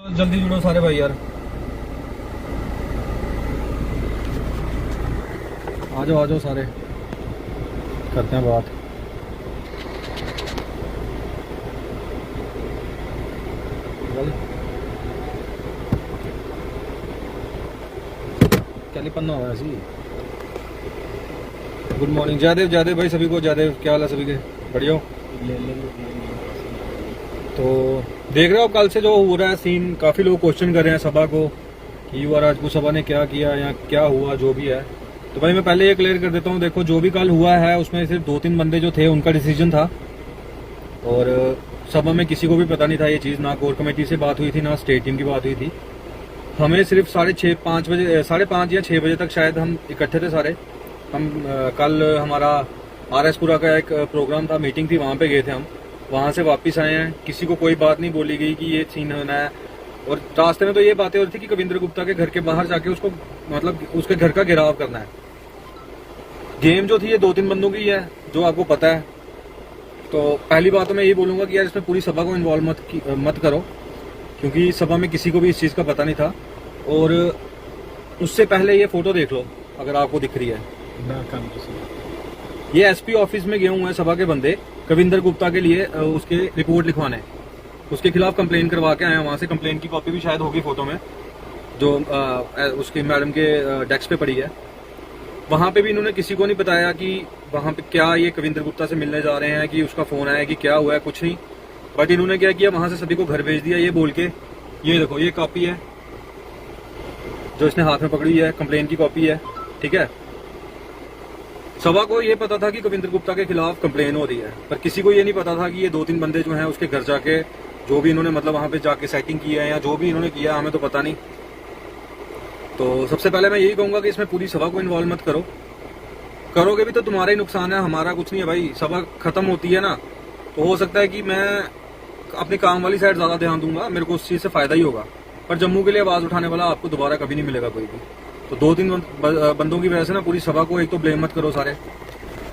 जल्दी जुड़ो सारे भाई यार, आ जाओ सारे, करते हैं बात। क्या पन्ना हुआ ऐसी। गुड मॉर्निंग जयदेव भाई सभी को। जयदेव क्या हाल है सभी के? बढ़िया हो? तो देख रहे हो कल से जो हो रहा है सीन, काफ़ी लोग क्वेश्चन कर रहे हैं सभा को कि युवा राजपूत सभा ने क्या किया या क्या हुआ जो भी है। तो भाई मैं पहले ये क्लियर कर देता हूँ, देखो जो भी कल हुआ है उसमें सिर्फ 2-3 बंदे जो थे उनका डिसीजन था और सभा में किसी को भी पता नहीं था ये चीज़, ना कोर कमेटी से बात हुई थी ना स्टेट टीम की बात हुई थी। हमें सिर्फ 5:30 या 6 बजे तक शायद हम इकट्ठे थे सारे। हम कल हमारा RS-पुरा का एक प्रोग्राम था, मीटिंग थी, वहाँ पे गए थे हम। वहाँ से वापस आए हैं, किसी को कोई बात नहीं बोली गई कि ये सीन होना है। और रास्ते में तो ये बातें हो रही थी कि कविंद्र गुप्ता के घर के बाहर जाके उसको मतलब उसके घर का घेराव करना है। गेम जो थी ये 2-3 बंदों की है जो आपको पता है। तो पहली बात तो मैं यही बोलूंगा कि यार इसमें पूरी सभा को इन्वॉल्व मत करो, क्योंकि सभा में किसी को भी इस चीज़ का पता नहीं था। और उससे पहले ये फोटो देख लो अगर आपको दिख रही है, ये SP ऑफिस में गए हुए हैं सभा के बंदे कविंद्र गुप्ता के लिए उसके रिपोर्ट लिखवाने, उसके खिलाफ कंप्लेन करवा के आए हैं। वहां से कंप्लेन की कॉपी भी शायद होगी फोटो में जो उसकी मैडम के डेस्क पे पड़ी है। वहां पे भी इन्होंने किसी को नहीं बताया कि वहां पे क्या ये कविंद्र गुप्ता से मिलने जा रहे हैं, कि उसका फोन आया, कि क्या हुआ है, कुछ नहीं। बट इन्होंने क्या किया, वहां से सभी को घर भेज दिया ये बोल के, ये देखो ये कॉपी है जो इसने हाथ में पकड़ी है, कंप्लेन की कॉपी है, ठीक है। सभा को ये पता था कि कविंद्र गुप्ता के खिलाफ कंप्लेन हो रही है, पर किसी को ये नहीं पता था कि ये 2-3 बंदे जो हैं उसके घर जाके जो भी इन्होंने मतलब वहां पे जाके सेटिंग की है या जो भी इन्होंने किया हमें तो पता नहीं। तो सबसे पहले मैं यही कहूंगा कि इसमें पूरी सभा को इन्वॉल्व मत करो, करोगे भी तो तुम्हारा ही नुकसान है, हमारा कुछ नहीं है भाई। सभा खत्म होती है ना तो हो सकता है कि मैं अपने काम वाली साइड ज्यादा ध्यान दूंगा, मेरे को उस चीज से फायदा ही होगा, पर जम्मू के लिए आवाज उठाने वाला आपको दोबारा कभी नहीं मिलेगा कोई भी। तो 2-3 बंदों की वजह से ना पूरी सभा को एक तो ब्लेम मत करो सारे।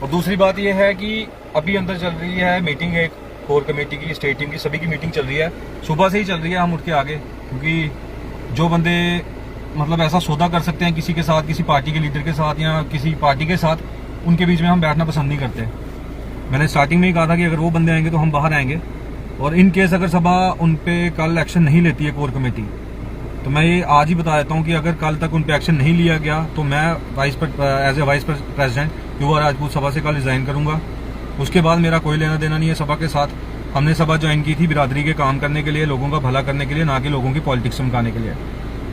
और दूसरी बात यह है कि अभी अंदर चल रही है मीटिंग, एक कोर कमेटी की, स्टेट टीम की, सभी की मीटिंग चल रही है, सुबह से ही चल रही है। हम उठ के आगे, क्योंकि जो बंदे मतलब ऐसा सौदा कर सकते हैं किसी के साथ, किसी पार्टी के लीडर के साथ या किसी पार्टी के साथ, उनके बीच में हम बैठना पसंद नहीं करते। मैंने स्टार्टिंग में ही कहा था कि अगर वो बंदे आएंगे तो हम बाहर आएंगे, और इन केस अगर सभा उन पे कल एक्शन नहीं लेती है कोर कमेटी, तो मैं ये आज ही बता देता हूँ कि अगर कल तक उन पे एक्शन नहीं लिया गया तो मैं एज ए वाइस प्रेसिडेंट युवा राजपूत सभा से कल रिजाइन करूंगा। उसके बाद मेरा कोई लेना देना नहीं है सभा के साथ। हमने सभा ज्वाइन की थी बिरादरी के काम करने के लिए, लोगों का भला करने के लिए, ना कि लोगों की पॉलिटिक्स चमकाने के लिए।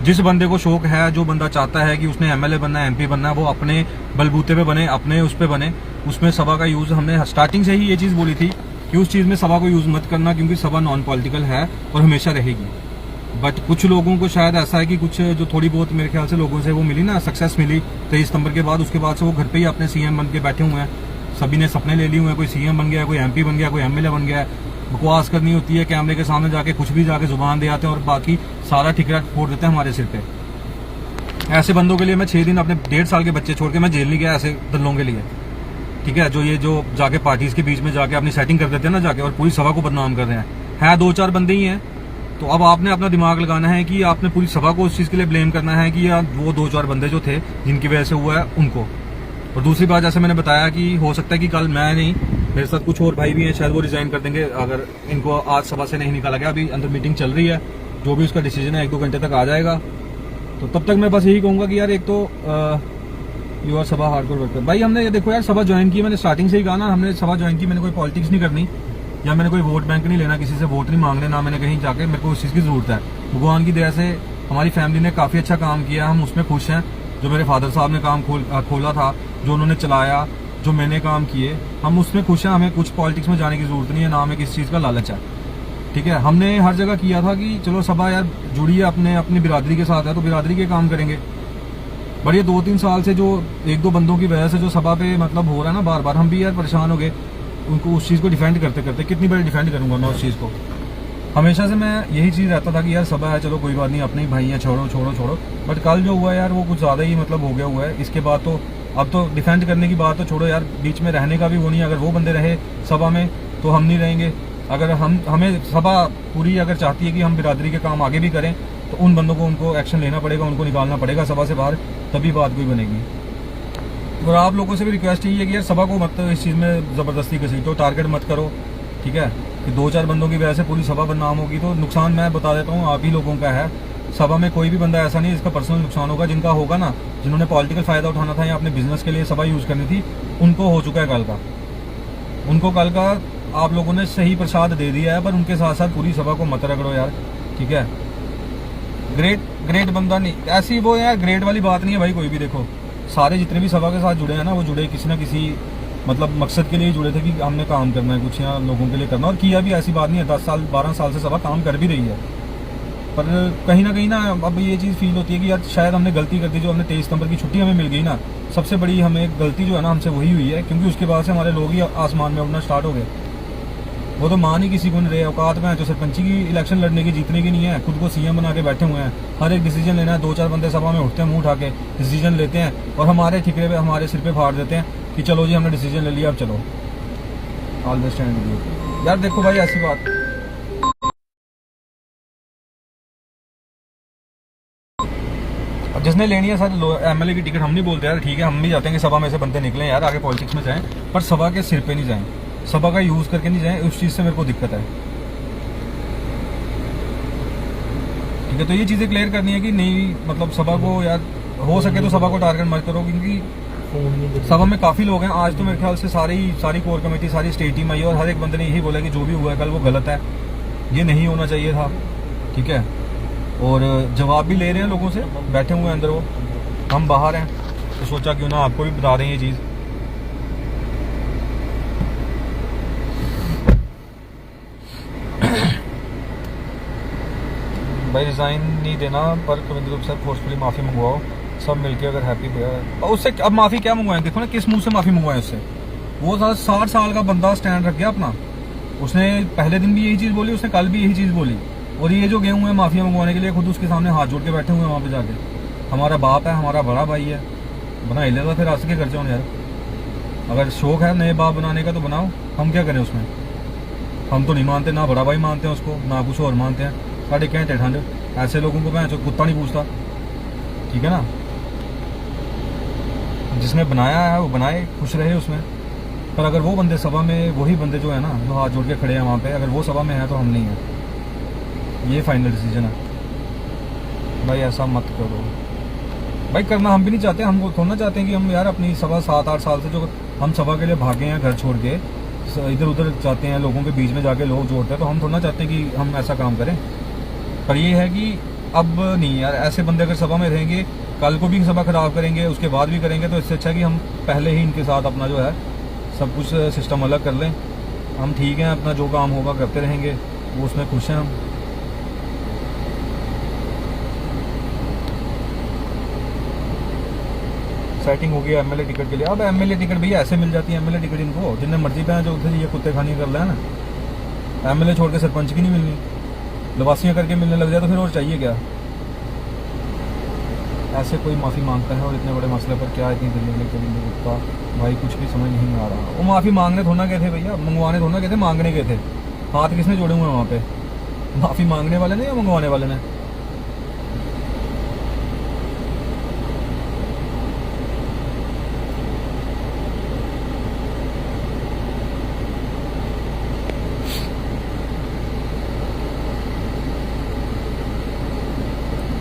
जिस बंदे को शौक है, जो बंदा चाहता है कि उसने MLA बनना है, MP बनना है, वो अपने बलबूते पे बने, अपने उस पे बने। उसमें सभा का यूज हमने स्टार्टिंग से ही ये चीज बोली थी कि उस चीज में सभा को यूज मत करना, क्योंकि सभा नॉन पॉलिटिकल है और हमेशा रहेगी। बट कुछ लोगों को शायद ऐसा है कि कुछ जो थोड़ी बहुत मेरे ख्याल से लोगों से वो मिली ना, सक्सेस मिली 23 सितंबर के बाद, उसके बाद से वो घर पे ही अपने CM बन के बैठे हुए हैं। सभी ने सपने ले लिए हुए हैं, कोई CM बन गया, कोई MP बन गया, कोई MLA बन गया। बकवास करनी होती है कैमरे के सामने जाके, कुछ भी जाके जुबान दे आते हैं और बाकी सारा ठिकरा फोड़ देते हैं हमारे सिर पे। ऐसे बंदों के लिए मैं 6 दिन अपने 1.5 साल के बच्चे छोड़ के मैं जेल नहीं गया, ऐसे दल्लों के लिए, ठीक है, जो जाके पार्टीज के बीच में जाके अपनी सेटिंग कर देते हैं ना जाके, और पूरी सभा को बदनाम कर रहे हैं। 2-4 बंदे ही हैं, तो अब आपने अपना दिमाग लगाना है कि आपने पूरी सभा को उस चीज के लिए ब्लेम करना है कि यार वो 2-4 बंदे जो थे जिनकी वजह से हुआ है उनको। और दूसरी बात, जैसे मैंने बताया कि हो सकता है कि कल मैं नहीं, मेरे साथ कुछ और भाई भी हैं, शायद वो रिजाइन कर देंगे अगर इनको आज सभा से नहीं निकाला गया। अभी अंदर मीटिंग चल रही है, जो भी उसका डिसीजन है 1-2 घंटे तक आ जाएगा। तो तब तक मैं बस यही कहूंगा कि यार एक तो युवा सभा हार्डकोर वर्कर भाई, हमने ये देखो यार सभा ज्वाइन की, मैंने स्टार्टिंग से ही कहा ना, हमने सभा ज्वाइन की, मैंने कोई पॉलिटिक्स नहीं करनी या मैंने कोई वोट बैंक नहीं लेना, किसी से वोट नहीं मांगने, ना मैंने कहीं जाके, मेरे को उस चीज़ की जरूरत है। भगवान की दया से हमारी फैमिली ने काफ़ी अच्छा काम किया, हम उसमें खुश हैं। जो मेरे फादर साहब ने काम खोला था, जो उन्होंने चलाया, जो मैंने काम किए, हम उसमें खुश हैं। हमें कुछ पॉलिटिक्स में जाने की जरूरत नहीं है, ना हमें किसी चीज़ का लालच है, ठीक है। हमने हर जगह किया था कि चलो सभा यार जुड़ी है अपनी बिरादरी के साथ है तो बिरादरी के काम करेंगे। बट ये 2-3 साल से जो 1-2 बंदों की वजह से जो सभा पे मतलब हो रहा है ना बार बार, हम भी यार परेशान हो गए उनको उस चीज़ को डिफेंड करते करते। कितनी बार डिफेंड करूंगा मैं उस चीज़ को? हमेशा से मैं यही चीज़ रहता था कि यार सभा है, चलो कोई बात नहीं, अपने ही भाई हैं, छोड़ो। बट कल जो हुआ यार वो कुछ ज़्यादा ही मतलब हो गया हुआ है। इसके बाद तो अब तो डिफेंड करने की बात तो छोड़ो यार, बीच में रहने का भी वो नहीं है। अगर वो बंदे रहे सभा में तो हम नहीं रहेंगे, अगर हमें सभा पूरी अगर चाहती है कि हम बिरादरी के काम आगे भी करें, तो उन बंदों को उनको एक्शन लेना पड़ेगा, उनको निकालना पड़ेगा सभा से बाहर, तभी बात कोई बनेगी। और आप लोगों से भी रिक्वेस्ट यही है कि यार सभा को मत इस चीज़ में ज़बरदस्ती घसीटो, टारगेट मत करो, ठीक है। कि 2-4 बंदों की वजह से पूरी सभा बदनाम होगी तो नुकसान मैं बता देता हूँ आप ही लोगों का है। सभा में कोई भी बंदा ऐसा नहीं जिसका पर्सनल नुकसान होगा, जिनका होगा ना, जिन्होंने पॉलिटिकल फायदा उठाना था या अपने बिजनेस के लिए सभा यूज़ करनी थी, उनको हो चुका है कल का। उनको कल का आप लोगों ने सही प्रसाद दे दिया है, पर उनके साथ साथ पूरी सभा को मत रगड़ो यार, ठीक है। ग्रेट बंदा नहीं, ऐसी वो यार ग्रेट वाली बात नहीं है भाई। कोई भी देखो, सारे जितने भी सभा के साथ जुड़े हैं ना, वो जुड़े किसी ना किसी मतलब मकसद के लिए जुड़े थे कि हमने काम करना है कुछ, या लोगों के लिए करना, और किया भी। ऐसी बात नहीं है, 10 साल 12 साल से सभा काम कर भी रही है, पर कहीं ना अब ये चीज़ फील होती है कि यार शायद हमने गलती कर दी। जो हमने 23 सितंबर की छुट्टी हमें मिल गई ना, सबसे बड़ी हमें गलती जो है ना हमसे वही हुई है, क्योंकि उसके बाद से हमारे लोग ही आसमान में उड़ना स्टार्ट हो गए। वो तो मान ही किसी को नहीं रहे, औकात में है जो सरपंची की इलेक्शन लड़ने की, जीतने की नहीं है, खुद को सीएम बना के बैठे हुए हैं। हर एक डिसीजन लेना है, 2-4 बंदे सभा में उठते हैं, मुंह उठा के डिसीजन लेते हैं, और हमारे ठिकरे पे हमारे सिर पे फाड़ देते हैं कि चलो जी हमने डिसीजन ले लिया, अब चलो all the stand with you. यार देखो भाई, ऐसी बात जिसने लेनी है सर एमएलए की टिकट, हम नहीं बोलते यार, ठीक है, हम भी चाहते हैं कि सभा में से बनते निकलें यार, आगे पॉलिटिक्स में जाएं, पर सभा के सिर पे नहीं जाएं, सभा का यूज करके नहीं जाएं। उस चीज से मेरे को दिक्कत है, ठीक है। तो ये चीजें क्लियर करनी है कि नहीं, मतलब सभा को यार हो सके तो सभा को टारगेट मत करो, क्योंकि सभा में काफी लोग हैं। आज तो मेरे ख्याल से सारी कोर कमेटी, सारी स्टेट टीम आई है, और हर एक बंदे ने यही बोला कि जो भी हुआ है कल वो गलत है, ये नहीं होना चाहिए था, ठीक है। और जवाब भी ले रहे हैं लोगों से, बैठे हुए हैं अंदर, वो हम बाहर हैं, तो सोचा क्यों ना आपको भी बता दें ये चीज़। भाई रिजाइन नहीं देना, पर कविंद्र सर फोर्सफुली माफ़ी मंगवाओ सब मिलके, अगर हैप्पी हुआ उससे। अब माफ़ी क्या मंगवाएं, देखो ना किस मुंह से माफ़ी मंगवाएं उससे। वो 60 साल का बंदा स्टैंड रख गया अपना, उसने पहले दिन भी यही चीज़ बोली, उसने कल भी यही चीज़ बोली, और ये जो गए हुए हैं माफिया मंगवाने के लिए खुद उसके सामने हाथ जोड़ के बैठे हुए हैं वहाँ पे जाके। हमारा बाप है, हमारा बड़ा भाई है, बना ही लेगा, फिर आज के कर जाओ यार। अगर शौक है नए बाप बनाने का तो बनाओ, हम क्या करें उसमें। हम तो नहीं मानते, ना बड़ा भाई मानते हैं उसको, ना कुछ और मानते हैं। साढ़े कहते ठंड, ऐसे लोगों को मैं कुत्ता नहीं पूछता, ठीक है ना। जिसने बनाया है वो बनाए, खुश रहे उसमें। पर अगर वो बंदे सभा में, वही बंदे जो है ना जो हाथ जोड़ के खड़े हैं वहाँ पे, अगर वो सभा में है तो हम नहीं है। ये फाइनल डिसीजन है भाई, ऐसा मत करो भाई। करना हम भी नहीं चाहते, हम थोड़ा ना चाहते हैं कि हम यार अपनी सभा 7-8 साल से जो हम सभा के लिए भागे हैं घर छोड़ के, इधर उधर जाते हैं, लोगों के बीच में जाके लोग जोड़ते हैं, तो हम थोड़ा ना चाहते हैं कि हम ऐसा काम करें। पर ये है कि अब नहीं यार, ऐसे बंदे अगर सभा में रहेंगे, कल को भी सभा खराब करेंगे, उसके बाद भी करेंगे, तो इससे अच्छा है कि हम पहले ही इनके साथ अपना जो है सब कुछ सिस्टम अलग कर लें। हम ठीक हैं, अपना जो काम होगा करते रहेंगे, वो उसमें खुश हैं हम। सेटिंग हो गई एमएलए टिकट के लिए। अब एमएलए टिकट भैया ऐसे मिल जाती है, एमएलए टिकट इनको जिन्हें मर्जी पे जो उधर ये कुत्ते खानी कर रहे हैं ना। एमएलए छोड़ के सरपंच की नहीं मिलनी, लवासियाँ करके मिलने लग जाए तो फिर और चाहिए क्या। ऐसे कोई माफ़ी मांगता है, और इतने बड़े मसले पर क्या इतनी दलीलें करेंगे गुप्ता भाई, कुछ भी समझ नहीं आ रहा। वो माफ़ी मांगने थोड़ा गए थे भैया, मंगवाने थोड़ा गए थे, मांगने गए थे। हाथ किसने जोड़े हुए हैं वहाँ पे, माफ़ी मांगने वाले ने या मंगवाने वाले ने।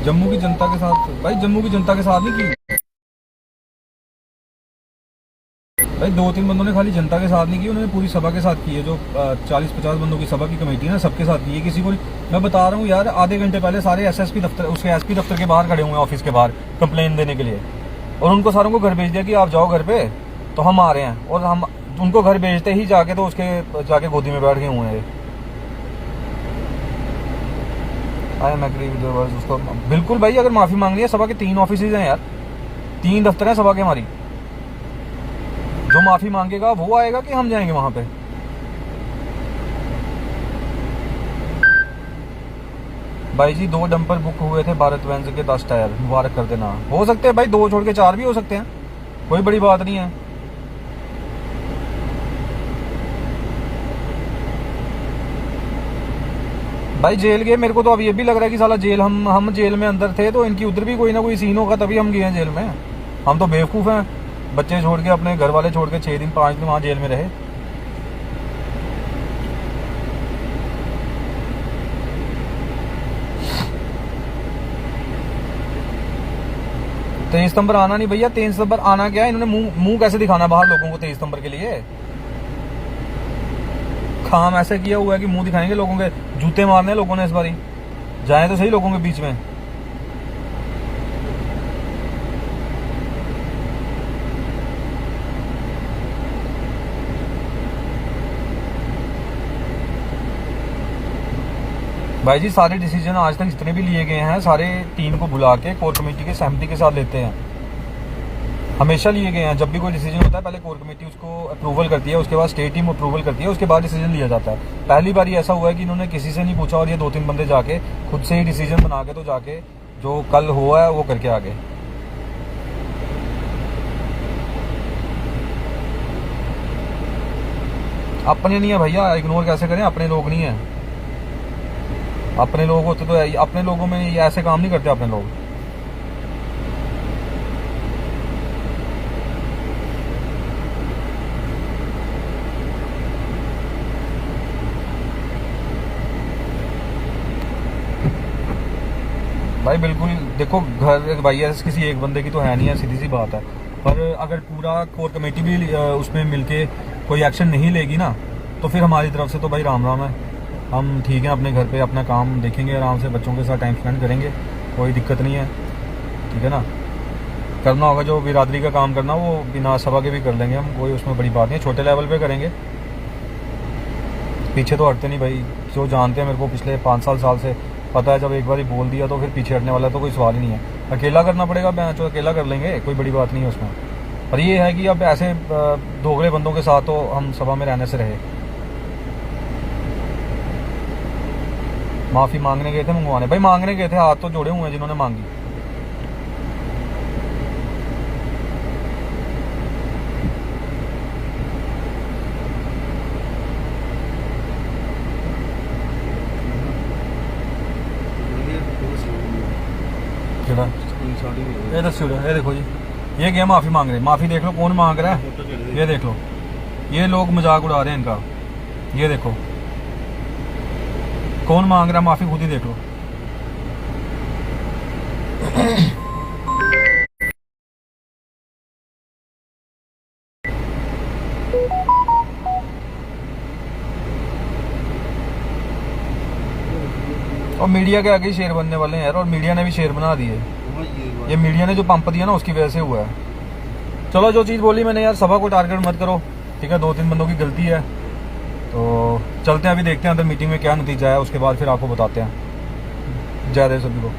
जम्मू की जनता के साथ भाई, जम्मू की जनता के साथ नहीं की भाई, 2-3 बंदों ने खाली जनता के साथ नहीं की, उन्होंने पूरी सभा के साथ की है। जो 40-50 बंदों की सभा की कमेटी है ना, सबके साथ की है। किसी को मैं बता रहा हूँ यार, आधे घंटे पहले सारे एसएसपी दफ्तर, उसके एसपी दफ्तर के बाहर खड़े हुए हैं, ऑफिस के बाहर कंप्लेन देने के लिए, और उनको सारों को घर भेज दिया कि आप जाओ घर पे, तो हम आ रहे हैं। और हम उनको घर भेजते ही जाके तो उसके जाके गोदी में बैठ गए हुए हैं। I am agree with your words. उसको बिल्कुल भाई, अगर माफी मांगनी है, सभा के 3 ऑफिस हैं यार, 3 दफ्तर हैं सभा के हमारी। जो माफी मांगेगा वो आएगा कि हम जाएंगे वहां पे। भाई जी 2 डंपर बुक हुए थे भारत वेंज के 10 टायर, मुबारक कर देना। हो सकते हैं भाई, 2 छोड़ के 4 भी हो सकते हैं, कोई बड़ी बात नहीं है। भाई जेल गए, मेरे को तो अब ये भी लग रहा है कि साला जेल हम जेल में अंदर थे तो इनकी उधर भी कोई ना कोई सीन होगा तभी हम गए हैं जेल में। हम तो बेवकूफ़ हैं, बच्चे छोड़ के अपने घर वाले छोड़ के 6 दिन 5 दिन वहाँ जेल में रहे। तेईस सितंबर आना नहीं भैया, 23 सितंबर आना क्या है, इन्होंने मुंह कैसे दिखाना बाहर लोगों को 23 सितंबर के लिए। काम ऐसे किया हुआ है कि मुंह दिखाएंगे लोगों के, जूते मारने हैं लोगों ने इस बारी, जाए तो सही लोगों के बीच में। भाई जी सारे डिसीजन आज तक जितने भी लिए गए हैं सारे टीम को बुला के कोर कमेटी के सहमति के साथ लेते हैं, हमेशा लिए गए हैं। जब भी कोई डिसीजन होता है पहले कोर कमेटी उसको अप्रूवल करती है, उसके बाद स्टेट टीम अप्रूवल करती है, उसके बाद डिसीजन लिया जाता है। पहली बार ये ऐसा हुआ है कि इन्होंने किसी से नहीं पूछा और ये 2-3 बंदे जाके खुद से ही डिसीजन बना के तो जाके जो कल हुआ है वो करके आ गए। अपने नहीं है भैया, इग्नोर कैसे करें, अपने लोग नहीं है। अपने लोग होते तो अपने लोगों में ये ऐसे काम नहीं करते अपने लोग। भाई बिल्कुल देखो, घर भाई ऐसे किसी एक बंदे की तो है नहीं है, सीधी सी बात है। पर अगर पूरा कोर कमेटी भी उसमें मिलके कोई एक्शन नहीं लेगी ना तो फिर हमारी तरफ से तो भाई राम राम है। हम ठीक है, अपने घर पे अपना काम देखेंगे, आराम से बच्चों के साथ टाइम स्पेंड करेंगे, कोई दिक्कत नहीं है, ठीक है ना। करना होगा जो बिरादरी का काम करना वो बिना सभा के भी कर लेंगे हम, कोई उसमें बड़ी बात नहीं है, छोटे लेवल पे करेंगे, पीछे तो हटते नहीं भाई। जो जानते हैं मेरे को पिछले 5 साल से पता है, जब एक बार ही बोल दिया तो फिर पीछे हटने वाला तो कोई सवाल ही नहीं है। अकेला करना पड़ेगा, मैं जो अकेला कर लेंगे, कोई बड़ी बात नहीं है उसमें। पर ये है कि अब ऐसे दोगले बंदों के साथ तो हम सभा में रहने से रहे। माफ़ी मांगने गए थे मंगवाने, भाई मांगने गए थे, हाथ तो जोड़े हुए हैं जिन्होंने मांगी। ये दस्यो, ये देखो जी, ये क्या माफ़ी मांग रहे हैं, माफ़ी देख लो कौन मांग रहा है, ये देख लो, ये लोग मजाक उड़ा रहे हैं इनका, ये देखो कौन मांग रहा है माफ़ी, खुद ही देख लो। और मीडिया के आगे ही शेर बनने वाले हैं यार, और मीडिया ने भी शेर बना दिए। ये मीडिया ने जो पंप दिया ना उसकी वजह से हुआ है। चलो जो चीज़ बोली मैंने यार, सभा को टारगेट मत करो, ठीक है, 2-3 बंदों की गलती है, तो चलते हैं, अभी देखते हैं अंदर मीटिंग में क्या नतीजा है, उसके बाद फिर आपको बताते हैं। जय देव सभी को।